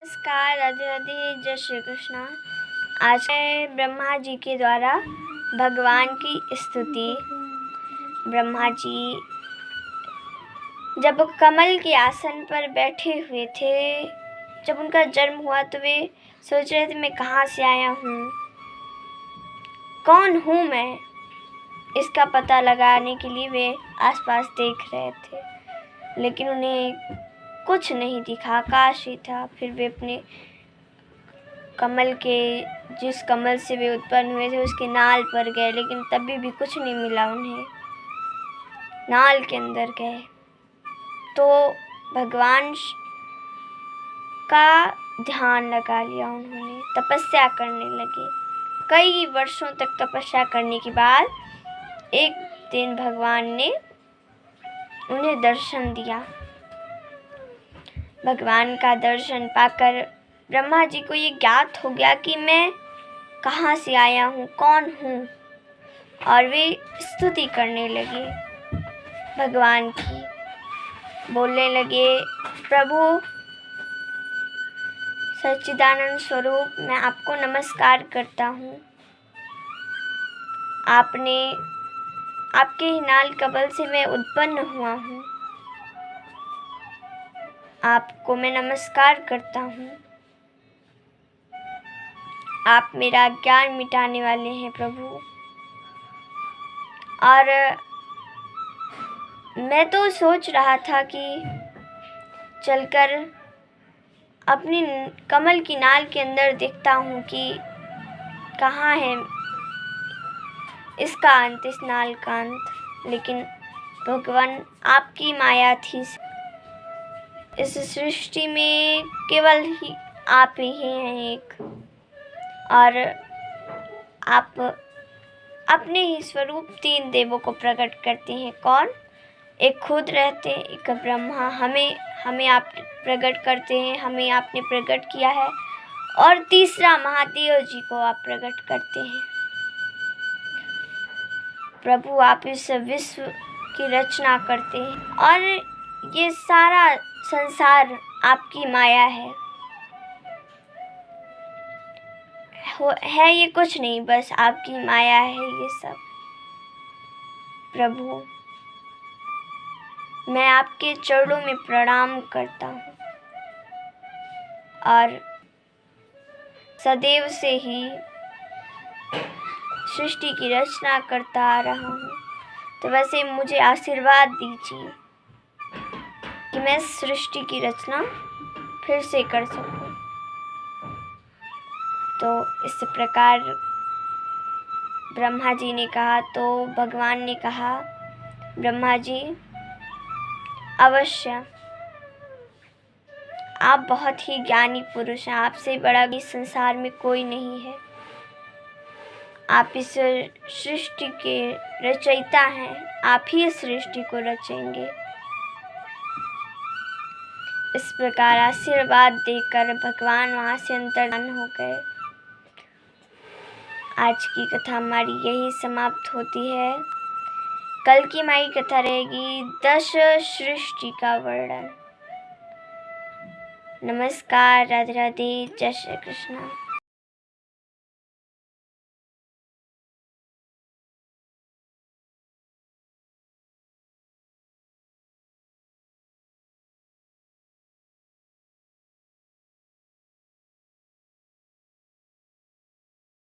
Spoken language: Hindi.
नमस्कार, राधे राधे, जय श्री कृष्णा। आज है ब्रह्मा जी के द्वारा भगवान की स्तुति। ब्रह्मा जी जब कमल के आसन पर बैठे हुए थे, जब उनका जन्म हुआ तो वे सोच रहे थे मैं कहाँ से आया हूँ, कौन हूँ मैं। इसका पता लगाने के लिए वे आसपास देख रहे थे, लेकिन उन्हें कुछ नहीं दिखा, आकाश ही था। फिर वे अपने जिस कमल से वे उत्पन्न हुए थे उसके नाल पर गए, लेकिन तभी भी कुछ नहीं मिला उन्हें। नाल के अंदर गए तो भगवान का ध्यान लगा लिया उन्होंने, तपस्या करने लगे। कई वर्षों तक तपस्या करने के बाद एक दिन भगवान ने उन्हें दर्शन दिया। भगवान का दर्शन पाकर ब्रह्मा जी को ये ज्ञात हो गया कि मैं कहाँ से आया हूँ, कौन हूँ, और वे स्तुति करने लगे भगवान की। बोलने लगे, प्रभु सच्चिदानंद स्वरूप, मैं आपको नमस्कार करता हूँ। आपके ही नाल कमल से मैं उत्पन्न हुआ हूँ। आपको मैं नमस्कार करता हूँ। आप मेरा ज्ञान मिटाने वाले हैं प्रभु। और मैं तो सोच रहा था कि चलकर अपनी कमल की नाल के अंदर देखता हूँ कि कहाँ है इसका अंत, इस नाल का अंत। लेकिन भगवान आपकी माया थी। इस सृष्टि में केवल ही आप ही हैं एक, और आप अपने ही स्वरूप तीन देवों को प्रकट करते हैं। कौन? एक खुद रहते हैं, एक ब्रह्मा, हमें आप प्रकट करते हैं, हमें आपने प्रकट किया है, और तीसरा महादेव जी को आप प्रकट करते हैं। प्रभु आप इस विश्व की रचना करते हैं, और ये सारा संसार आपकी माया है ये कुछ नहीं, बस आपकी माया है ये सब। प्रभु मैं आपके चरणों में प्रणाम करता हूँ, और सदैव से ही सृष्टि की रचना करता आ रहा हूँ। तो वैसे मुझे आशीर्वाद दीजिए कि मैं सृष्टि की रचना फिर से कर सकूं। तो इस प्रकार ब्रह्मा जी ने कहा तो भगवान ने कहा, ब्रह्मा जी अवश्य, आप बहुत ही ज्ञानी पुरुष हैं, आपसे बड़ा भी संसार में कोई नहीं है। आप इस सृष्टि के रचयिता हैं, आप ही इस सृष्टि को रचेंगे। इस प्रकार आशीर्वाद देकर भगवान वहाँ से अंतर्धान हो गए। आज की कथा हमारी यही समाप्त होती है। कल की हमारी कथा रहेगी 10 सृष्टि का वर्णन। नमस्कार, राधे राधे, जय श्री कृष्ण।